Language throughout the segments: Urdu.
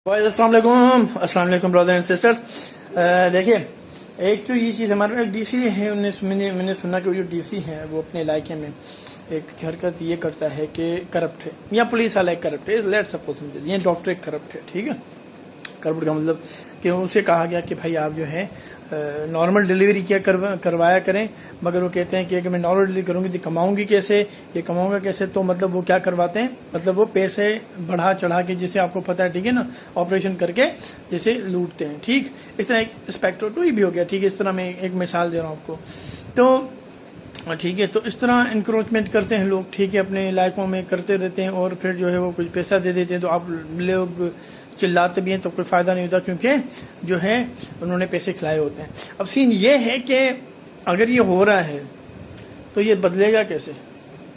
السلام علیکم برادر اینڈ سسٹرز. دیکھیے ایک تو یہ چیز ہمارے ایک ڈی سی ہے, میں نے سنا کہ وہ جو ڈی سی ہے وہ اپنے علاقے میں ایک حرکت یہ کرتا ہے کہ کرپٹ ہے, یا پولیس والا ایک کرپٹ ہے, لیٹ سپوز یہ ڈاکٹر ایک کرپٹ ہے. ٹھیک ہے, کرپٹ کا مطلب کہ اسے کہا گیا کہ بھائی آپ جو ہے نارمل ڈلیوری کیا کروایا کریں, مگر وہ کہتے ہیں کہ میں نارمل ڈلیوری کروں گی تو کماؤں گی کیسے, یہ کماؤں گا کیسے. تو مطلب وہ کیا کرواتے ہیں, مطلب وہ پیسے بڑھا چڑھا کے, جسے آپ کو پتا ہے ٹھیک ہے نا, آپریشن کر کے جسے لوٹتے ہیں. ٹھیک, اس طرح ایک اسپیکٹر تو یہ بھی ہو گیا. ٹھیک ہے, اس طرح میں ایک مثال دے رہا ہوں آپ کو. تو ٹھیک ہے, تو اس طرح انکروچمنٹ کرتے ہیں لوگ. ٹھیک ہے, اپنے علاقوں میں کرتے رہتے ہیں اور پھر جو ہے وہ کچھ پیسہ دے دیتے ہیں, تو آپ لوگ چلاتے بھی ہیں تو کوئی فائدہ نہیں ہوتا, کیونکہ جو ہے انہوں نے پیسے کھلائے ہوتے ہیں. اب سین یہ ہے کہ اگر یہ ہو رہا ہے تو یہ بدلے گا کیسے,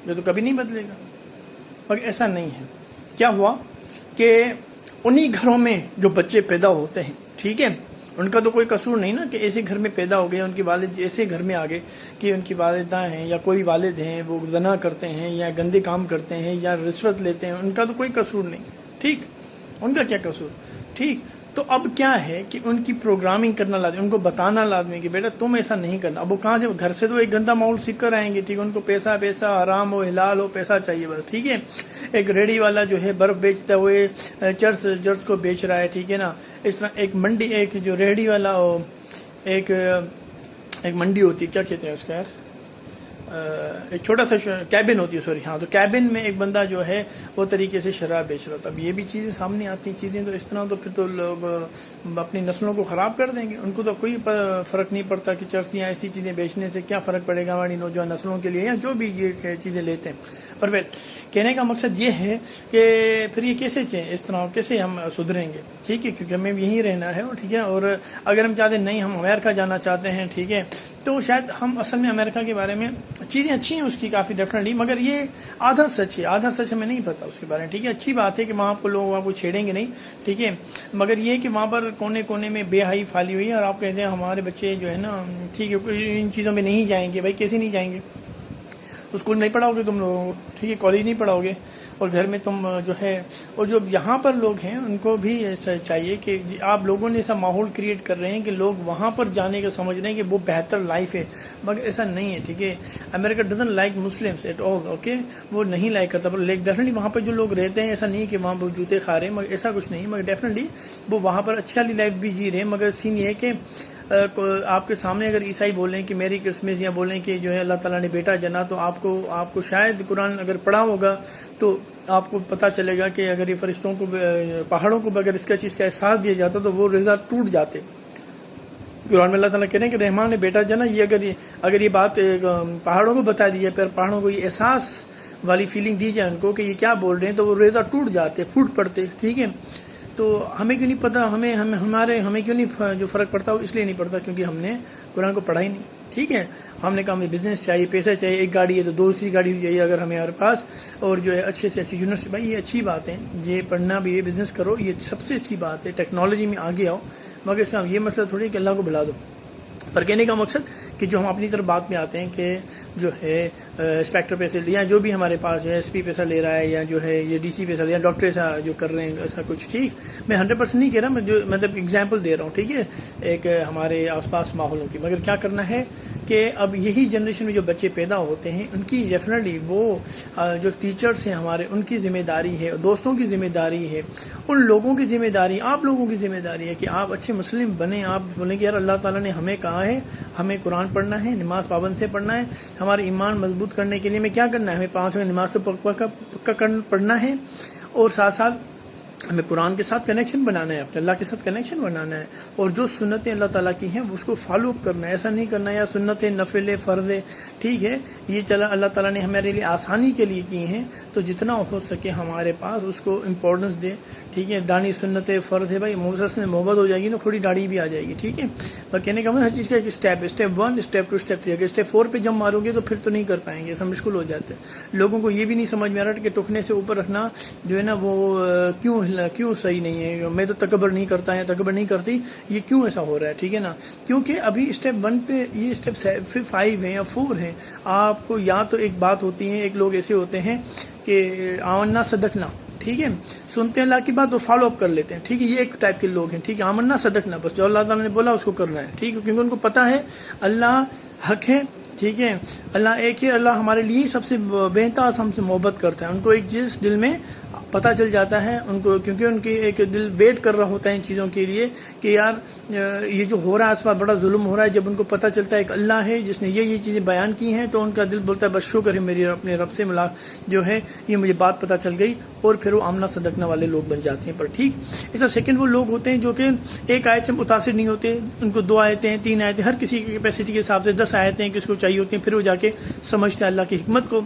یہ تو کبھی نہیں بدلے گا. مگر ایسا نہیں ہے. کیا ہوا کہ انہی گھروں میں جو بچے پیدا ہوتے ہیں, ٹھیک ہے, ان کا تو کوئی قصور نہیں نا کہ ایسے گھر میں پیدا ہو گئے, ان کے والد ایسے گھر میں آ گئے کہ ان کی والدہ ہیں یا کوئی والد ہیں وہ زنا کرتے ہیں یا گندے کام کرتے ہیں یا رشوت لیتے ہیں, ان کا تو کوئی قصور نہیں. ٹھیک, ان کا کیا قصور. ٹھیک, تو اب کیا ہے کہ ان کی پروگرامنگ کرنا لازمی, ان کو بتانا لازمی کہ بیٹا تم ایسا نہیں کرنا. اب وہ کہاں سے, گھر سے تو ایک گندا ماحول سیکھ کر آئیں گے. ٹھیک, ان کو پیسہ حرام ہو حلال ہو, پیسہ چاہیے بس. ٹھیک ہے, ایک ریڑھی والا جو ہے برف بیچتا ہوئے چرس کو بیچ رہا ہے. ٹھیک ہے نا, اس طرح ایک منڈی, ایک جو ریڑھی والا ایک منڈی ہوتی ہے, کیا کہتے ہیں اس کا یار, ایک چھوٹا سا کیبن ہوتی ہے, سوری ہاں, تو کیبن میں ایک بندہ جو ہے وہ طریقے سے شراب بیچ رہا تھا. اب یہ بھی چیزیں سامنے آتی چیزیں, تو اس طرح تو پھر تو لوگ اپنی نسلوں کو خراب کر دیں گے. ان کو تو کوئی فرق نہیں پڑتا کہ چرس یا ایسی چیزیں بیچنے سے کیا فرق پڑے گا ہماری نوجوان نسلوں کے لیے, یا جو بھی یہ چیزیں لیتے ہیں. پر کہنے کا مقصد یہ ہے کہ پھر یہ کیسے اس طرح کیسے ہم سدھریں گے. ٹھیک ہے, کیونکہ ہمیں یہیں رہنا ہے. ٹھیک ہے, اور اگر ہم چاہتے ہیں نہیں ہم امریکہ جانا چاہتے ہیں, ٹھیک ہے, تو شاید ہم اصل میں امریکہ کے بارے میں چیزیں اچھی ہیں اس کی کافی ڈیفینیٹلی, مگر یہ آدھا سچ ہے, آدھا سچ ہمیں نہیں پتا اس کے بارے میں. ٹھیک ہے, اچھی بات ہے کہ وہاں کو لوگ وہاں کو چھیڑیں گے نہیں. ٹھیک ہے, مگر یہ کہ وہاں پر کونے کونے میں بے حیائی پھیلی ہوئی ہے, اور آپ کہتے ہیں ہمارے بچے جو ہے نا, ٹھیک ہے, ان چیزوں میں نہیں جائیں گے. بھائی کیسے نہیں جائیں گے, اسکول نہیں پڑھاؤ گے تم لوگوں کو, ٹھیک ہے, کالج نہیں پڑھاؤ گے, اور گھر میں تم جو ہے, اور جو یہاں پر لوگ ہیں ان کو بھی ایسا چاہیے کہ آپ لوگوں نے ایسا ماحول کریٹ کر رہے ہیں کہ لوگ وہاں پر جانے کا سمجھ رہے ہیں کہ وہ بہتر لائف ہے, مگر ایسا نہیں ہے. ٹھیک ہے, امریکہ doesn't like Muslims at all. Okay, وہ نہیں لائک کرتا, پر ڈیفینیٹلی وہاں پر جو لوگ رہتے ہیں, ایسا نہیں کہ وہاں پر جوتے کھا رہے ہیں, مگر ایسا کچھ نہیں, مگر ڈیفینیٹلی وہ وہاں پر اچھی والی لائف بھی جی رہے ہیں. مگر سین یہ ہے کہ آپ کے سامنے اگر عیسائی بولیں کہ میری کرسمس, یا بولیں کہ جو ہے اللہ تعالیٰ نے بیٹا جنا, تو آپ کو شاید قرآن اگر پڑھا ہوگا تو آپ کو پتا چلے گا کہ اگر یہ فرشتوں کو, پہاڑوں کو اگر اس کا چیز کا احساس دیا جاتا تو وہ رضا ٹوٹ جاتے. قرآن میں اللہ تعالیٰ کہہ رہے ہیں کہ رحمان نے بیٹا جنا, یہ اگر یہ بات پہاڑوں کو بتا دی جائے, پھر پہاڑوں کو یہ احساس والی فیلنگ دی جائے ان کو کہ یہ کیا بول رہے ہیں, تو وہ رضا ٹوٹ جاتے, پھوٹ پڑتے. ٹھیک ہے, تو ہمیں کیوں نہیں پتا, ہمیں کیوں نہیں جو فرق پڑتا, وہ اس لیے نہیں پڑتا کیونکہ ہم نے قرآن کو پڑھا ہی نہیں. ٹھیک ہے, ہم نے کہا ہمیں بزنس چاہیے, پیسہ چاہیے, ایک گاڑی ہے تو دوسری گاڑی بھی چاہیے اگر ہمارے پاس, اور جو ہے اچھے سے اچھی یونیورسٹی. بھائی یہ اچھی بات ہے, یہ پڑھنا بھی, یہ بزنس کرو, یہ سب سے اچھی بات ہے, ٹیکنالوجی میں آگے آؤ, مگر اس کا یہ مسئلہ تھوڑی کہ اللہ کو بلا دو. پر کہنے کا مقصد کہ جو ہم اپنی طرف بات میں آتے ہیں کہ جو ہے انسپیکٹر پیسے لیا, جو بھی ہمارے پاس جو ہے ایس پی پیسہ لے رہا ہے, یا جو ہے یہ ڈی سی پیسہ لیا, ڈاکٹر ایسا جو کر رہے ہیں ایسا کچھ. ٹھیک, میں 100% نہیں کہہ رہا, میں جو مطلب اگزامپل دے رہا ہوں. ٹھیک ہے, ایک ہمارے آس پاس ماحولوں کی. مگر کیا کرنا ہے کہ اب یہی جنریشن میں جو بچے پیدا ہوتے ہیں ان کی ڈیفینیٹلی وہ جو ٹیچرس ہیں ہمارے, ان کی ذمہ داری ہے, دوستوں کی ذمہ داری ہے, ان لوگوں کی ذمہ داری, آپ لوگوں کی ذمہ داری ہے کہ آپ اچھے مسلم بنیں. آپ بولیں کہ یار اللہ تعالیٰ نے ہمیں کہا ہے ہمیں قرآن پڑھنا ہے, نماز پابند سے پڑھنا ہے, ہمارے ایمان مضبوط کرنے کے لیے ہمیں کیا کرنا ہے, ہمیں 5 وقت نماز تو پکا پڑھنا ہے, اور ساتھ ساتھ ہمیں قرآن کے ساتھ کنیکشن بنانا ہے, اپنے اللہ کے ساتھ کنیکشن بنانا ہے, اور جو سنتیں اللہ تعالیٰ کی ہیں اس کو فالو اپ کرنا ہے. ایسا نہیں کرنا یا سنتیں نفل فرض, ٹھیک ہے, یہ چلا اللہ تعالیٰ نے ہمارے لیے آسانی کے لیے کی ہیں, تو جتنا ہو سکے ہمارے پاس اس کو امپورٹنس دے. ٹھیک ہے, دانی سنت فرض ہے, بھائی محسوس میں محبت ہو جائے گی تو تھوڑی داڑھی بھی آ جائے گی. ٹھیک ہے, پر کہنے کا مطلب ہر چیز کا ایک اسٹیپ 1, اسٹیپ 2, اسٹیپ 3. اگر اسٹیپ 4 پہ جب مارو گے تو پھر تو نہیں کر پائیں گے, سب مشکل ہو جاتے ہیں. لوگوں کو یہ بھی نہیں سمجھ میں آ رہا کہ ٹکنے سے اوپر رکھنا جو ہے نا وہ کیوں صحیح نہیں ہے. میں تو تکبر نہیں کرتا ہے, تکبر نہیں کرتی, یہ کیوں ایسا ہو رہا ہے. ٹھیک ہے نا, کیونکہ ابھی اسٹیپ 1 پہ, یہ اسٹیپ 5 ہیں یا 4 ہیں. آپ کو یا تو ایک بات ہوتی ہے, ایک لوگ ایسے ہوتے ہیں کہ آمنا صدقنا, ٹھیک ہے، سنتے ہیں اللہ کی بات تو فالو اپ کر لیتے ہیں. ٹھیک ہے، یہ ایک ٹائپ کے لوگ ہیں. ٹھیک ہے، آمنا صدقنا، بس جو اللہ تعالیٰ نے بولا اس کو کرنا ہے. ٹھیک ہے، کیونکہ ان کو پتا ہے اللہ حق ہے. ٹھیک ہے، اللہ ایک ہے، اللہ ہمارے لیے سب سے بہتر ہم سے محبت کرتا ہے. ان کو ایک چیز دل میں پتا چل جاتا ہے ان کو، کیونکہ ان کی ایک دل ویٹ کر رہا ہوتا ہے ان چیزوں کے لیے کہ یار یہ جو ہو رہا ہے آس پاس بڑا ظلم ہو رہا ہے. جب ان کو پتا چلتا ہے کہ اللہ ہے جس نے یہ چیزیں بیان کی ہیں تو ان کا دل بولتا ہے بس شکر ہے میری اپنے رب سے جو ہے یہ مجھے بات پتا چل گئی، اور پھر وہ آمنا صدقنا والے لوگ بن جاتے ہیں. پر ٹھیک اس طرح سیکنڈ وہ لوگ ہوتے ہیں جو کہ ایک آیت سے متاثر نہیں ہوتے، ان کو 2 آیتیں 3 آیتیں، ہر کسی کی کیپیسٹی کے حساب سے 10 آیتیں کس کو چاہیے ہوتی ہیں، پھر وہ جا کے سمجھتے ہیں اللہ کی حکمت کو.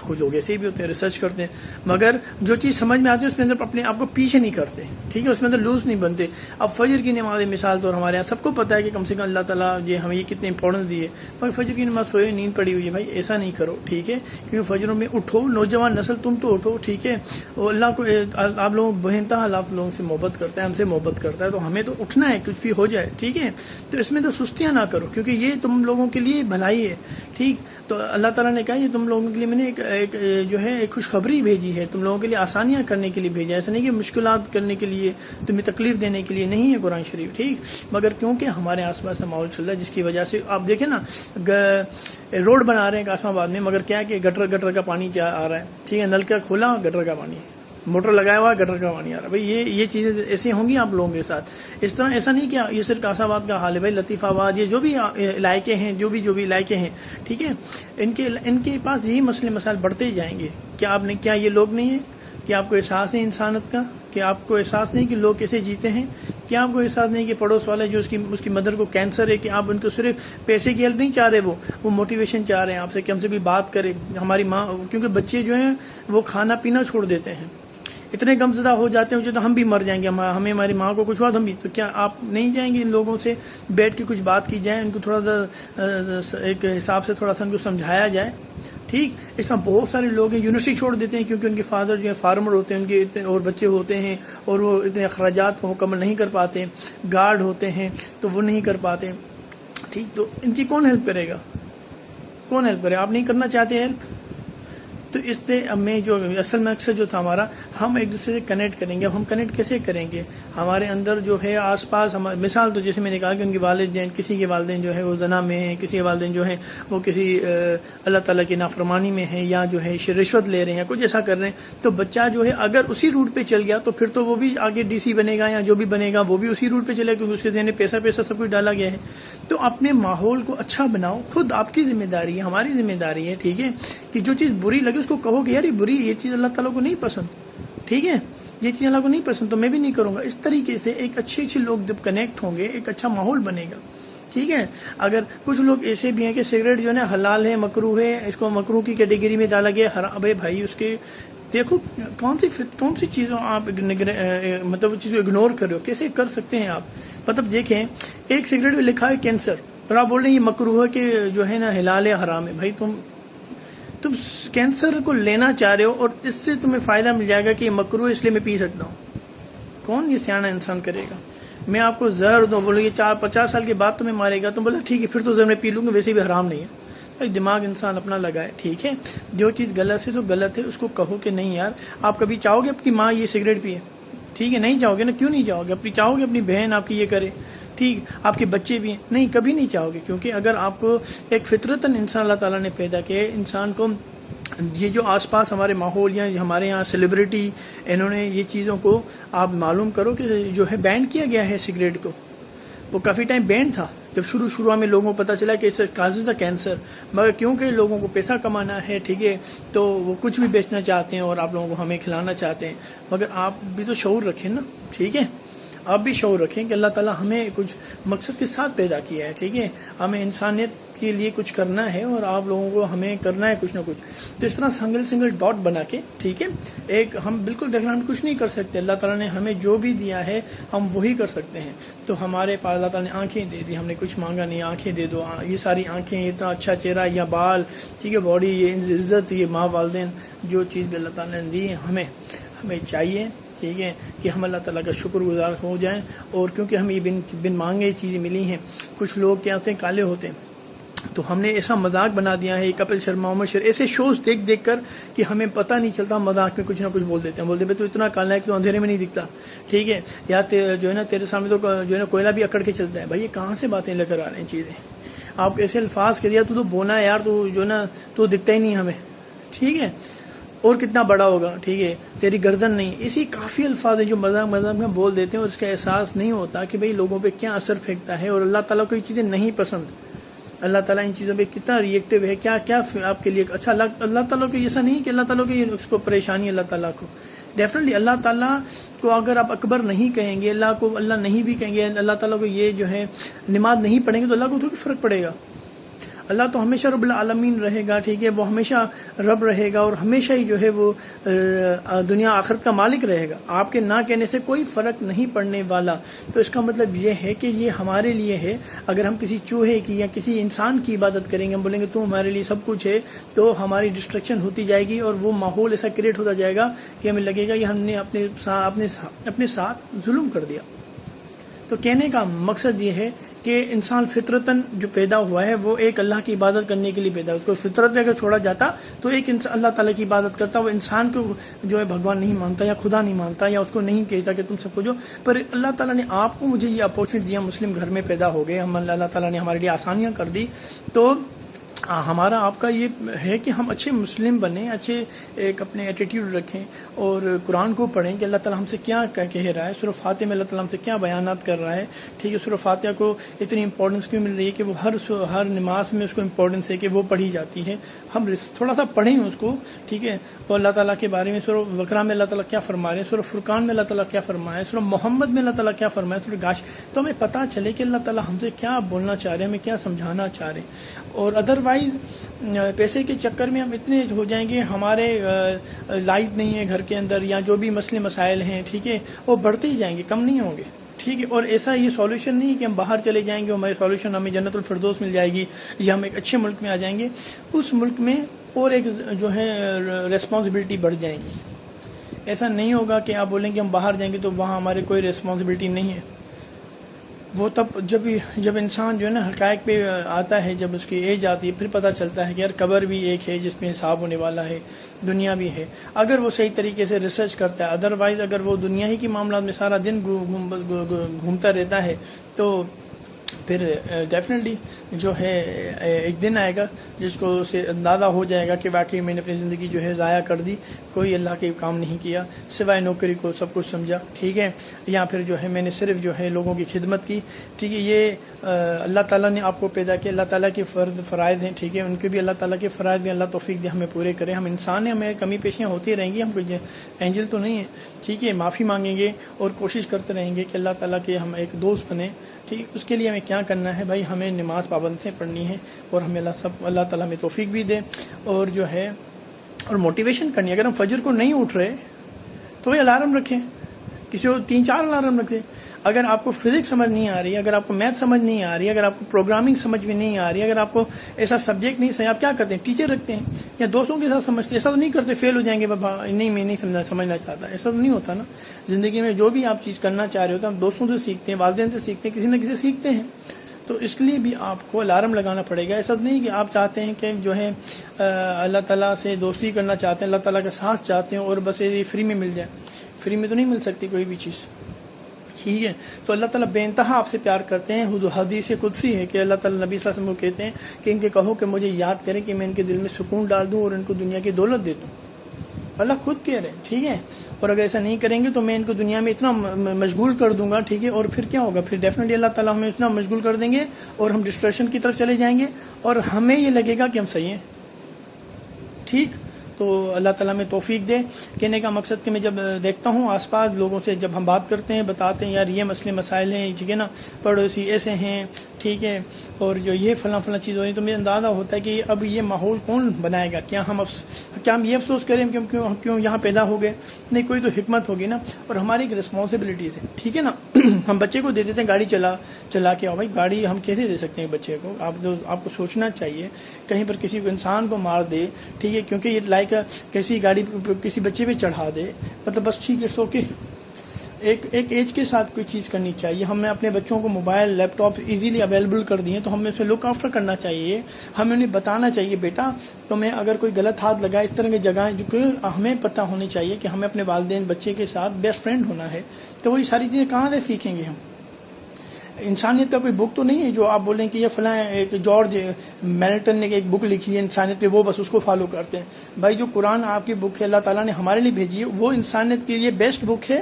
کچھ لوگ ایسے بھی ہوتے ہیں ریسرچ کرتے ہیں، مگر جو چیز سمجھ میں آتی ہے اس میں اندر اپنے آپ کو پیچھے نہیں کرتے. ٹھیک ہے، اس میں اندر لوز نہیں بنتے. اب فجر کی نماز مثال طور ہمارے یہاں سب کو پتا ہے کہ کم سے کم اللہ تعالیٰ ہمیں یہ کتنے امپورٹنس دیے، مگر فجر کی نماز سوئے نیند پڑی ہوئی ہے. بھائی ایسا نہیں کرو. ٹھیک ہے، کیونکہ فجروں میں اٹھو، نوجوان نسل تم تو اٹھو. ٹھیک ہے، اور اللہ کو آپ لوگوں بہنتا آپ لوگوں سے محبت کرتا ہے، ہم سے محبت کرتا ہے، تو ہمیں تو اٹھنا ہے کچھ بھی ہو جائے. ٹھیک ہے، تو اس میں تو سستیاں نہ کرو، کیونکہ یہ تم لوگوں کے لیے بھلائی ہے. ٹھیک، تو اللہ تعالیٰ نے کہا یہ تم لوگوں کے لیے میں نے ایک جو ہے ایک خوشخبری بھیجی ہے، تم لوگوں کے لیے آسانیاں کرنے کے لیے بھیجا ہے. ایسا نہیں کہ مشکلات کرنے کے لیے، تمہیں تکلیف دینے کے لیے نہیں ہے قرآن شریف. ٹھیک، مگر کیونکہ ہمارے آس پاس ماحول چل رہا ہے جس کی وجہ سے آپ دیکھیں نا روڈ بنا رہے ہیں قاسم آباد میں، مگر کیا کہ گٹر کا پانی آ رہا ہے. ٹھیک ہے، نل کا کھولا گٹر کا پانی، موٹر لگایا ہوا گٹر کا پانی آ رہا ہے. بھائی یہ چیزیں ایسی ہوں گی آپ لوگوں کے ساتھ. اس طرح ایسا نہیں کہ یہ صرف قاسم آباد کا حال ہے. بھائی لطیف آباد، یہ جو بھی علاقے ہیں، جو بھی علاقے ہیں، ٹھیک ہے، ان کے پاس یہی مسئلے مسائل بڑھتے ہی جائیں گے. کیا یہ لوگ نہیں ہیں؟ کیا آپ کو احساس نہیں انسانیت کا؟ کیا آپ کو احساس نہیں کہ لوگ کیسے جیتے ہیں؟ کیا آپ کو احساس نہیں کہ پڑوس والے جو اس کی مدر کو کینسر ہے، کہ آپ ان کو صرف پیسے کی ہیلپ نہیں چاہ رہے، وہ موٹیویشن چاہ رہے ہیں آپ سے کہ ہم سے بھی بات کرے ہماری ماں. کیونکہ بچے جو ہیں وہ کھانا پینا چھوڑ دیتے ہیں، اتنے غمزدہ ہو جاتے ہیں تو ہم بھی مر جائیں گے، ہمیں ہماری ماں کو کچھ ہوا ہم بھی. تو کیا آپ نہیں جائیں گے ان لوگوں سے بیٹھ کے کچھ بات کی جائے، ان کو تھوڑا سا ایک حساب سے تھوڑا سا ان کو سمجھایا جائے؟ ٹھیک، اس طرح بہت سارے لوگ ہیں یونیورسٹی چھوڑ دیتے ہیں کیونکہ ان کے فادر جو ہے فارمر ہوتے ہیں، ان کے اتنے اور بچے ہوتے ہیں اور وہ اتنے اخراجات کو مکمل نہیں کر پاتے. گارڈ ہوتے ہیں تو وہ نہیں کر پاتے. ٹھیک، تو ان کی کون ہیلپ کرے گا؟ کون ہیلپ کرے؟ آپ نہیں کرنا چاہتے ہیلپ؟ تو اس سے میں جو اصل مقصد جو تھا ہمارا، ہم ایک دوسرے سے کنیکٹ کریں گے. اب ہم کنیکٹ کیسے کریں گے؟ ہمارے اندر جو ہے آس پاس مثال تو جیسے میں نے کہا کہ ان کے والدین، کسی کے والدین جو ہے وہ زنا میں ہیں، کسی کے والدین جو ہیں وہ کسی اللہ تعالیٰ کی نافرمانی میں ہیں، یا جو ہے رشوت لے رہے ہیں، کچھ ایسا کر رہے ہیں. تو بچہ جو ہے اگر اسی روٹ پہ چل گیا تو پھر تو وہ بھی آگے ڈی سی بنے گا یا جو بھی بنے گا وہ بھی اسی روٹ پہ چلے گا، کیونکہ اس کے ذہن میں پیسہ سب کچھ ڈالا گیا ہے. تو اپنے ماحول کو اچھا بناؤ، خود آپ کی ذمہ داری ہے، ہماری ذمہ داری ہے. ٹھیک ہے، کہ جو چیز بری لگے اس کو کہو کہ یار یہ بری، یہ چیز اللہ تعالیٰ کو نہیں پسند. ٹھیک ہے، یہ چیز اللہ کو نہیں پسند تو میں بھی نہیں کروں گا. اس طریقے سے ایک اچھے لوگ جب کنیکٹ ہوں گے ایک اچھا ماحول بنے گا. ٹھیک ہے، اگر کچھ لوگ ایسے بھی ہیں کہ سگریٹ جو ہے نا حلال ہے، مکروہ ہے، اس کو مکروہ کی کیٹیگری میں ڈالا گیا. حرام ہے بھائی. اس کے دیکھو کون سی چیزوں آپ مطلب چیزوں اگنور کر رہے ہو، کیسے کر سکتے ہیں آپ؟ مطلب دیکھیں ایک سگریٹ میں لکھا ہے کینسر اور آپ بول رہے ہیں یہ مکروہ ہے کہ جو ہے نا حلال ہے حرام ہے. بھائی تم کینسر کو لینا چاہ رہے ہو اور اس سے تمہیں فائدہ مل جائے گا کہ یہ مکروہ ہے اس لیے میں پی سکتا ہوں. کون یہ سیاح انسان کرے گا؟ میں آپ کو زہر دوں، بولوں یہ 50 سال کے بعد تمہیں مارے گا، تم بولے ٹھیک ہے پھر تو زہر میں پی لوں گا، ویسے بھی حرام نہیں ہے. دماغ انسان اپنا لگائے. ٹھیک ہے، جو چیز غلط ہے تو غلط ہے، اس کو کہو کہ نہیں یار. آپ کبھی چاہو گے آپ کی ماں یہ سگریٹ پیے؟ ٹھیک ہے، نہیں چاہو گے نا. کیوں نہیں چاہو گے؟ اپنی چاہو گے اپنی بہن آپ کی یہ کرے؟ ٹھیک، آپ کے بچے بھی ہیں؟ نہیں، کبھی نہیں چاہو گے. کیونکہ اگر آپ کو ایک فطرتاً انسان اللہ تعالیٰ نے پیدا کیا ہے، انسان کو یہ جو آس پاس ہمارے ماحول یا ہمارے یہاں سیلیبریٹی انہوں نے یہ چیزوں کو آپ معلوم کرو کہ جو ہے بین کیا گیا ہے سگریٹ کو. وہ کافی ٹائم بین تھا جب شروع میں لوگوں کو پتا چلا کہ اس سے کازز دا کینسر، مگر کیونکہ لوگوں کو پیسہ کمانا ہے، ٹھیک ہے، تو وہ کچھ بھی بیچنا چاہتے ہیں اور آپ لوگوں کو ہمیں کھلانا چاہتے ہیں. مگر آپ بھی تو شعور رکھیں نا. ٹھیک ہے، آپ بھی شعور رکھیں کہ اللہ تعالیٰ ہمیں کچھ مقصد کے ساتھ پیدا کیا ہے. ٹھیک ہے، ہمیں انسانیت کے لیے کچھ کرنا ہے اور آپ لوگوں کو ہمیں کرنا ہے کچھ نہ کچھ. تو اس طرح سنگل ڈاٹ بنا کے، ٹھیک ہے، ایک ہم بالکل دیکھنا ہم کچھ نہیں کر سکتے. اللہ تعالیٰ نے ہمیں جو بھی دیا ہے ہم وہی کر سکتے ہیں. تو ہمارے پاس اللہ تعالیٰ نے آنکھیں دے دی، ہم نے کچھ مانگا نہیں، آنکھیں دے دو. یہ ساری آنکھیں، اتنا اچھا چہرہ یا بال، ٹھیک ہے، باڈی، یہ عزت، یہ ماں والدین، جو چیز اللہ تعالیٰ نے دی ہے ہمیں چاہیے، ٹھیک ہے، کہ ہم اللہ تعالیٰ کا شکر گزار ہو جائیں. اور کیونکہ ہمیں یہ بن مانگے چیزیں ملی ہیں. کچھ لوگ کیا ہوتے ہیں، کالے ہوتے ہیں، تو ہم نے ایسا مذاق بنا دیا ہے، کپل شرما، عمر شیر، ایسے شوز دیکھ دیکھ کر کہ ہمیں پتہ نہیں چلتا، مذاق میں کچھ نہ کچھ بول دیتے ہیں، بولتے تو اتنا کالا ہے کہ تو اندھیرے میں نہیں دکھتا، ٹھیک ہے، یا جو ہے نا تیرے سامنے تو جو ہے نا کوئلہ بھی اکڑ کے چلتا ہے. بھائی یہ کہاں سے باتیں لے کر آ رہے ہیں چیزیں؟ آپ ایسے الفاظ کہہ دیا تو بونا ہے یار، تو جو ہے نا تو دکھتا ہی نہیں ہمیں، ٹھیک ہے، اور کتنا بڑا ہوگا، ٹھیک ہے، تیری گردن نہیں. اسی کافی الفاظ ہیں جو مذاق میں بول دیتے ہیں اور اس کا احساس نہیں ہوتا کہ بھئی لوگوں پہ کیا اثر پھینکتا ہے. اور اللہ تعالیٰ کو یہ چیزیں نہیں پسند. اللہ تعالیٰ ان چیزوں پہ کتنا ریئیکٹیو ہے، کیا کیا آپ کے لیے اچھا. اللہ تعالیٰ کو ایسا نہیں کہ اللہ تعالیٰ کو اس کو پریشانی، اللہ تعالیٰ کو ڈیفینیٹلی اللہ تعالیٰ کو اگر آپ اکبر نہیں کہیں گے، اللہ کو اللہ نہیں بھی کہیں گے، اللہ تعالیٰ کو یہ جو ہے نماز نہیں پڑھیں گے تو اللہ کو تھوڑی فرق پڑے گا. اللہ تو ہمیشہ رب العالمین رہے گا، ٹھیک ہے، وہ ہمیشہ رب رہے گا اور ہمیشہ ہی جو ہے وہ دنیا آخرت کا مالک رہے گا. آپ کے نہ کہنے سے کوئی فرق نہیں پڑنے والا. تو اس کا مطلب یہ ہے کہ یہ ہمارے لیے ہے. اگر ہم کسی چوہے کی یا کسی انسان کی عبادت کریں گے، ہم بولیں گے تو ہمارے لیے سب کچھ ہے، تو ہماری ڈسٹریکشن ہوتی جائے گی اور وہ ماحول ایسا کریٹ ہوتا جائے گا کہ ہمیں لگے گا کہ ہم نے اپنے ساتھ ظلم کر دیا. تو کہنے کا مقصد یہ ہے کہ انسان فطرتاً جو پیدا ہوا ہے وہ ایک اللہ کی عبادت کرنے کے لیے پیدا ہے. اس کو فطرت میں اگر چھوڑا جاتا تو ایک اللہ تعالیٰ کی عبادت کرتا. وہ انسان کو جو ہے بھگوان نہیں مانتا یا خدا نہیں مانتا یا اس کو نہیں کہتا کہ تم سب کو جو. پر اللہ تعالیٰ نے آپ کو مجھے یہ اپارچونیٹی دیا، مسلم گھر میں پیدا ہو گئے ہم، اللہ تعالیٰ نے ہمارے لیے آسانیاں کر دی. تو ہمارا آپ کا یہ ہے کہ ہم اچھے مسلم بنیں، اچھے ایک اپنے ایٹیٹیوڈ رکھیں اور قرآن کو پڑھیں کہ اللہ تعالیٰ ہم سے کیا کہہ رہا ہے. سورہ فاتحہ میں اللہ تعالیٰ ہم سے کیا بیانات کر رہا ہے، ٹھیک ہے. سورہ فاتحہ کو اتنی امپورٹنس کیوں مل رہی ہے کہ وہ ہر نماز میں اس کو امپورٹنس ہے کہ وہ پڑھی جاتی ہے. ہم تھوڑا سا پڑھیں اس کو، ٹھیک ہے. اور اللہ تعالیٰ کے بارے میں سورہ بقرہ میں اللہ تعالیٰ کیا فرما رہے ہیں، سورہ فرقان میں اللہ تعالیٰ کیا فرمایا، سورہ محمد میں اللہ تعالیٰ کیا فرمایا، سورہ غاشیہ، تو ہمیں پتہ چلے کہ اللہ تعالیٰ ہم سے کیا بولنا چاہ رہے ہیں، ہمیں کیا سمجھانا چاہ رہے ہیں. اور ادروائز پیسے کے چکر میں ہم اتنے ہو جائیں گے، ہمارے لائٹ نہیں ہے گھر کے اندر یا جو بھی مسئلے مسائل ہیں، ٹھیک ہے، وہ بڑھتے ہی جائیں گے، کم نہیں ہوں گے، ٹھیک ہے. اور ایسا یہ سولوشن نہیں ہے کہ ہم باہر چلے جائیں گے، ہمارے سولوشن ہمیں جنت الفردوس مل جائے گی یا ہم ایک اچھے ملک میں آ جائیں گے. اس ملک میں اور ایک جو ہے ریسپانسبلٹی بڑھ جائیں گی. ایسا نہیں ہوگا کہ آپ بولیں کہ ہم باہر جائیں گے تو وہاں ہمارے کوئی ریسپانسبلٹی نہیں ہے. وہ تب جب انسان جو ہے نا حقائق پہ آتا ہے، جب اس کی ایج آتی ہے، پھر پتہ چلتا ہے کہ یار قبر بھی ایک ہے جس میں حساب ہونے والا ہے، دنیا بھی ہے، اگر وہ صحیح طریقے سے ریسرچ کرتا ہے. ادروائز اگر وہ دنیا ہی کے معاملات میں سارا دن گھومتا رہتا ہے تو پھر ڈیفینیٹلی جو ہے ایک دن آئے گا جس کو اسے اندازہ ہو جائے گا کہ واقعی میں نے اپنی زندگی جو ہے ضائع کر دی، کوئی اللہ کے کام نہیں کیا، سوائے نوکری کو سب کچھ سمجھا، ٹھیک ہے، یا پھر جو ہے میں نے صرف جو ہے لوگوں کی خدمت کی، ٹھیک ہے. یہ اللہ تعالیٰ نے آپ کو پیدا کیا، اللہ تعالیٰ کے فرائض ہیں، ٹھیک ہے، ان کے بھی اللہ تعالیٰ کے فرائض بھی اللہ توفیق دے ہمیں پورے کریں. ہم انسان ہیں، ہمیں کمی پیشیاں ہوتی رہیں گی، ہم کوئی اینجل تو نہیں ہیں، ٹھیک ہے. معافی مانگیں گے اور کوشش کرتے رہیں گے کہ اللہ تعالیٰ کے ہم ایک دوست بنیں، ٹھیک. اس کے لیے ہمیں کیا کرنا ہے بھائی، ہمیں نماز پابند سے پڑھنی ہے اور ہمیں اللہ تعالیٰ ہمیں توفیق بھی دے اور جو ہے اور موٹیویشن کرنی ہے. اگر ہم فجر کو نہیں اٹھ رہے تو بھائی الارم رکھیں، کسی کو 3-4 الارم رکھیں. اگر آپ کو فزکس سمجھ نہیں آ رہی، اگر آپ کو میتھ سمجھ نہیں آ رہی، اگر آپ کو پروگرامنگ سمجھ میں نہیں آ رہی، اگر آپ کو ایسا سبجیکٹ نہیں سمجھ، آپ کیا کرتے ہیں، ٹیچر رکھتے ہیں یا دوستوں کے ساتھ سمجھتے ہیں. ایسا تو نہیں کرتے فیل ہو جائیں گے بابا، نہیں میں نہیں سمجھنا چاہتا. ایسا تو نہیں ہوتا نا. زندگی میں جو بھی آپ چیز کرنا چاہ رہے ہوتے ہیں، ہم دوستوں سے سیکھتے ہیں، والدین سے سیکھتے ہیں، کسی نہ کسی سے سیکھتے ہیں. تو اس لیے بھی آپ کو الارم لگانا پڑے گا. ایسا نہیں کہ آپ چاہتے ہیں کہ جو ہے اللہ تعالیٰ سے دوستی کرنا چاہتے ہیں، اللہ تعالیٰ کا ساتھ چاہتے ہیں اور بس یہ فری میں مل جائے. فری میں تو نہیں مل سکتی کوئی بھی چیز، ٹھیک ہے. تو اللہ تعالیٰ بے انتہا آپ سے پیار کرتے ہیں. حدیث قدسی ہے کہ اللہ تعالیٰ نبی صلی اللہ علیہ وسلم کو کہتے ہیں کہ ان کے کہو کہ مجھے یاد کریں کہ میں ان کے دل میں سکون ڈال دوں اور ان کو دنیا کی دولت دے دوں. اللہ خود کہہ رہے ہیں، ٹھیک ہے. اور اگر ایسا نہیں کریں گے تو میں ان کو دنیا میں اتنا مشغول کر دوں گا، ٹھیک ہے. اور پھر کیا ہوگا، پھر ڈیفینیٹلی اللہ تعالیٰ ہمیں اتنا مشغول کر دیں گے اور ہم ڈسٹریکشن کی طرف چلے جائیں گے اور ہمیں یہ لگے گا کہ ہم صحیح ہیں، ٹھیک. تو اللہ تعالیٰ میں توفیق دے. کہنے کا مقصد کہ میں جب دیکھتا ہوں آس پاس لوگوں سے، جب ہم بات کرتے ہیں، بتاتے ہیں یار یہ مسئلے مسائل ہیں، ٹھیک ہے نا، پڑوسی ایسے ہیں، ٹھیک ہے، اور جو یہ فلاں چیز ہو رہی ہے، تو مجھے اندازہ ہوتا ہے کہ اب یہ ماحول کون بنائے گا. کیا ہم یہ افسوس کریں کہ ہم کیوں یہاں پیدا ہو گئے؟ نہیں، کوئی تو حکمت ہوگی نا. اور ہماری ایک رسپانسبلٹیز ہے، ٹھیک ہے نا. ہم بچے کو دے دیتے ہیں گاڑی چلا کے آؤ. بھائی گاڑی ہم کیسے دے سکتے ہیں بچے کو؟ آپ کو سوچنا چاہیے. کہیں پر کسی کو انسان کو مار دے، ٹھیک ہے، کیونکہ یہ لائک کسی گاڑی کسی بچے پہ چڑھا دے، مطلب بس ٹھیک ہے سو کے ایک ایج کے ساتھ کوئی چیز کرنی چاہیے. ہمیں اپنے بچوں کو موبائل لیپ ٹاپ ایزیلی اویلیبل کر دیے تو ہمیں اسے لک آفٹر کرنا چاہیے. ہمیں انہیں بتانا چاہیے بیٹا تمہیں اگر کوئی غلط ہاتھ لگا اس طرح کی جگہیں جو کہ ہمیں پتہ ہونی چاہیے کہ ہمیں اپنے والدین بچے کے ساتھ بیسٹ فرینڈ ہونا ہے. تو وہی ساری چیزیں کہاں سے سیکھیں گے ہم؟ انسانیت کا کوئی بک تو نہیں ہے جو آپ بولیں کہ یہ فلاں ایک جارج میلٹن نے ایک بک لکھی ہے انسانیت پہ وہ بس اس کو فالو کرتے ہیں. بھائی جو قرآن آپ کی بک ہے اللہ تعالیٰ نے ہمارے لیے بھیجی ہے وہ انسانیت کے لیے بیسٹ بک ہے.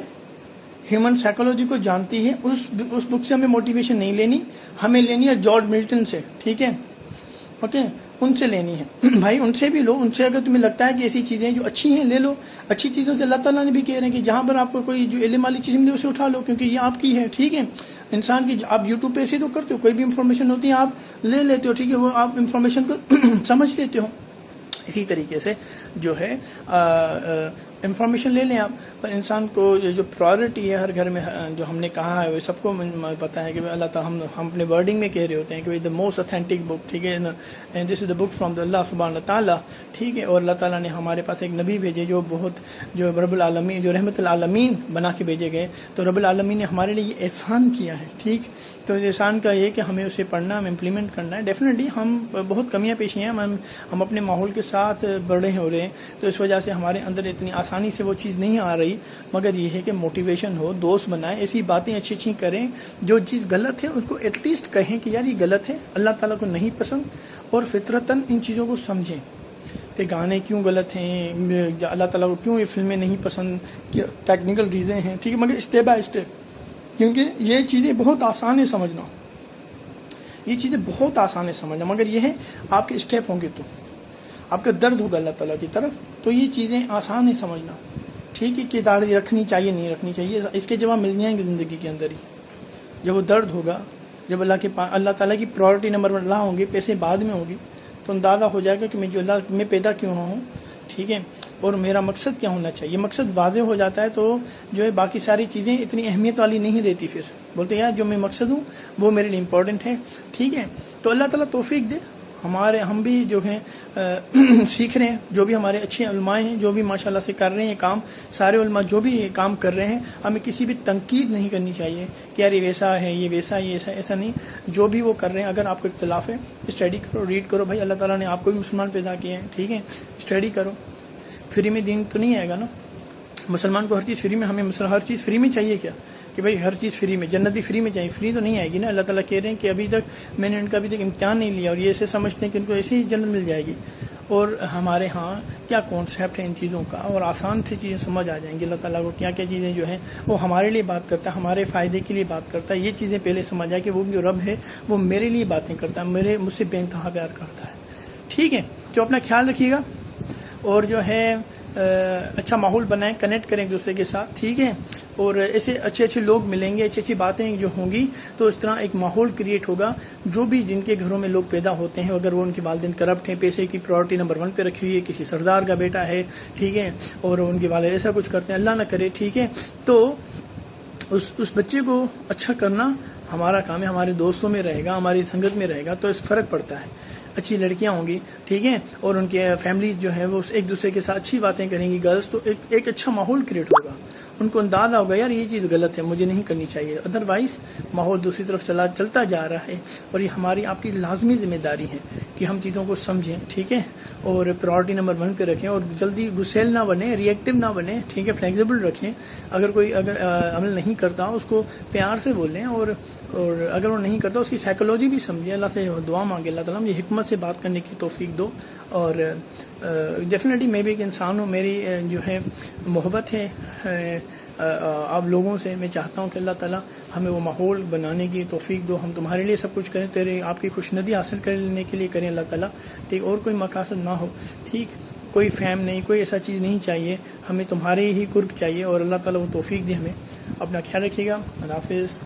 ہیومن سائیکولوجی کو جانتی ہے. اس بک سے ہمیں موٹیویشن نہیں لینی, ہمیں لینی ہے جارج ملٹن سے. ٹھیک ہے, اوکے, ان سے لینی ہے. بھائی ان سے بھی لو, ان سے اگر تمہیں لگتا ہے کہ ایسی چیزیں جو اچھی ہیں لے لو. اچھی چیزوں سے اللہ تعالیٰ نے بھی کہہ رہے ہیں کہ جہاں پر آپ کو کوئی جو علم والی چیز ملے اسے اٹھا لو کیونکہ یہ آپ کی ہے. ٹھیک ہے, انسان کی آپ یوٹیوب پہ ایسے تو کرتے ہو, کوئی بھی انفارمیشن ہوتی ہے آپ لے لیتے ہو. ٹھیک ہے, وہ آپ انفارمیشن کو سمجھ لیتے ہو. اسی طریقے سے جو ہے انفارمیشن لے لیں آپ. پر انسان کو جو پرائرٹی ہے ہر گھر میں جو ہم نے کہا ہے وہ سب کو پتا ہے کہ اللہ تعالیٰ ہم اپنے ورڈنگ میں کہہ رہے ہوتے ہیں کہ دا موسٹ اتھینٹک بک. ٹھیک ہے, دس از دا بک فرام دا اللہ سبحانہ تعالیٰ. ٹھیک ہے, اور اللہ تعالیٰ نے ہمارے پاس ایک نبی بھیجے جو رب العالمین جو رحمت العالمین بنا کے بھیجے گئے. تو رب العالمین نے ہمارے لیے یہ احسان کیا ہے. ٹھیک, تو احسان کا یہ کہ ہمیں اسے پڑھنا, ہمیں امپلیمنٹ کرنا ہے. ڈیفینیٹلی ہم بہت کمیاں پیشی ہیں, ہم اپنے ماحول کے ساتھ بڑے ہو رہے ہیں تو اس وجہ سے ہمارے اندر اتنی آسانی سے وہ چیز نہیں آ رہی. مگر یہ ہے کہ موٹیویشن ہو, دوست بنائیں, ایسی باتیں اچھی اچھی کریں. جو چیز غلط ہے اس کو ایٹ لیسٹ کہیں کہ یار یہ غلط ہے, اللہ تعالیٰ کو نہیں پسند, اور فطرتاً ان چیزوں کو سمجھیں کہ گانے کیوں غلط ہیں, اللہ تعالیٰ کو کیوں یہ فلمیں نہیں پسند, ٹیکنیکل ریزن ہیں. ٹھیک ہے, مگر اسٹیپ بائی اسٹیپ, کیونکہ یہ چیزیں بہت آسان ہے سمجھنا, یہ چیزیں بہت آسان ہے سمجھنا. مگر یہ ہے آپ کے اسٹیپ ہوں گے تو آپ کا درد ہوگا اللہ تعالیٰ کی طرف, تو یہ چیزیں آسان ہے سمجھنا. ٹھیک ہے, کہ داڑھی رکھنی چاہیے نہیں رکھنی چاہیے, اس کے جواب مل جائیں گے زندگی کے اندر ہی. جب وہ درد ہوگا, جب اللہ تعالیٰ کی پرائرٹی نمبر 1 اللہ ہوں گے, پیسے بعد میں ہوگی, تو اندازہ ہو جائے گا کہ میں پیدا کیوں ہوں. ٹھیک ہے, اور میرا مقصد کیا ہونا چاہیے. مقصد واضح ہو جاتا ہے تو جو ہے باقی ساری چیزیں اتنی اہمیت والی نہیں رہتی. پھر بولتے ہیں یار جو میں مقصد ہوں وہ میرے لیے امپورٹنٹ ہے. ٹھیک ہے, تو اللہ تعالیٰ توفیق دے. ہم بھی جو ہیں سیکھ رہے ہیں, جو بھی ہمارے اچھے علماء ہیں جو بھی ماشاءاللہ سے کر رہے ہیں کام, سارے علماء جو بھی یہ کام کر رہے ہیں, ہمیں کسی بھی تنقید نہیں کرنی چاہیے کہ یار یہ ویسا ہے, یہ ویسا, یہ ایسا نہیں. جو بھی وہ کر رہے ہیں, اگر آپ کو اختلاف ہے اسٹڈی کرو, ریڈ کرو. بھائی اللہ تعالیٰ نے آپ کو بھی مسلمان پیدا کیے ہیں. ٹھیک ہے, اسٹڈی کرو. فری میں دین تو نہیں آئے گا نا. مسلمان کو ہر چیز فری میں, ہمیں ہر چیز فری میں چاہیے کیا کہ بھائی ہر چیز فری میں, جنت بھی فری میں چاہیے. فری تو نہیں آئے گی نا. اللہ تعالیٰ کہہ رہے ہیں کہ ابھی تک میں نے ان کا ابھی تک امتحان نہیں لیا اور یہ ایسے سمجھتے ہیں کہ ان کو ایسے ہی جنت مل جائے گی. اور ہمارے ہاں کیا کانسیپٹ ہے ان چیزوں کا, اور آسان سی چیزیں سمجھ آ جائیں گی. اللہ تعالیٰ کو کیا کیا چیزیں جو ہیں وہ ہمارے لیے بات کرتا ہے, ہمارے فائدے کے لیے بات کرتا ہے. یہ چیزیں پہلے سمجھ آئے کہ وہ جو رب ہے وہ میرے لیے باتیں کرتا ہے, مجھ سے بے انتہا پیار کرتا ہے. ٹھیک ہے, تو اپنا خیال رکھیے گا اور جو ہے اچھا ماحول بنائیں, کنیکٹ کریں ایک دوسرے کے ساتھ. ٹھیک ہے, اور ایسے اچھے اچھے لوگ ملیں گے, اچھی اچھی باتیں جو ہوں گی تو اس طرح ایک ماحول کریٹ ہوگا. جو بھی جن کے گھروں میں لوگ پیدا ہوتے ہیں, اگر وہ ان کے والدین کرپٹ ہیں, پیسے کی پرائرٹی نمبر 1 پہ رکھی ہوئی ہے, کسی سردار کا بیٹا ہے, ٹھیک ہے, اور ان کے والد ایسا کچھ کرتے ہیں, اللہ نہ کرے, ٹھیک ہے, تو اس بچے کو اچھا کرنا ہمارا کام ہے. ہمارے دوستوں میں رہے گا, ہماری سنگت میں رہے گا تو اس فرق پڑتا ہے. اچھی لڑکیاں ہوں گی, ٹھیک ہے, اور ان کے فیملیز جو ہیں وہ ایک دوسرے کے ساتھ اچھی باتیں کریں گی گرلس, تو ایک اچھا ماحول کریٹ ہوگا. ان کو اندازہ ہوگا یار یہ چیز غلط ہے, مجھے نہیں کرنی چاہیے. ادروائز ماحول دوسری طرف چلتا جا رہا ہے. اور یہ ہماری آپ کی لازمی ذمہ داری ہے کہ ہم چیزوں کو سمجھیں. ٹھیک ہے, اور پرائرٹی نمبر 1 پہ رکھیں, اور جلدی غسیل نہ بنے, ری ایکٹیو نہ بنے. ٹھیک ہے, فلیکسیبل رکھیں. اگر کوئی عمل نہیں کرتا اس کو پیار سے بولیں, اور اگر وہ نہیں کرتا اس کی سائیکولوجی بھی سمجھیں. اللہ سے دعا مانگے اللہ تعالیٰ مجھے حکمت سے بات کرنے کی توفیق دو. اور ڈیفینیٹلی میں بھی ایک انسان ہوں, میری جو ہے محبت ہے آپ لوگوں سے. میں چاہتا ہوں کہ اللہ تعالیٰ ہمیں وہ ماحول بنانے کی توفیق دو. ہم تمہارے لیے سب کچھ کریں, آپ کی خوشندی حاصل کرنے کے لیے کریں اللہ تعالیٰ. ٹھیک, اور کوئی مقاصد نہ ہو. ٹھیک, کوئی فیم نہیں, کوئی ایسا چیز نہیں چاہیے, ہمیں تمہارے ہی قرب چاہیے, اور اللہ تعالیٰ وہ توفیق دے ہمیں. اپنا خیال رکھیے گا. اللہ حافظ.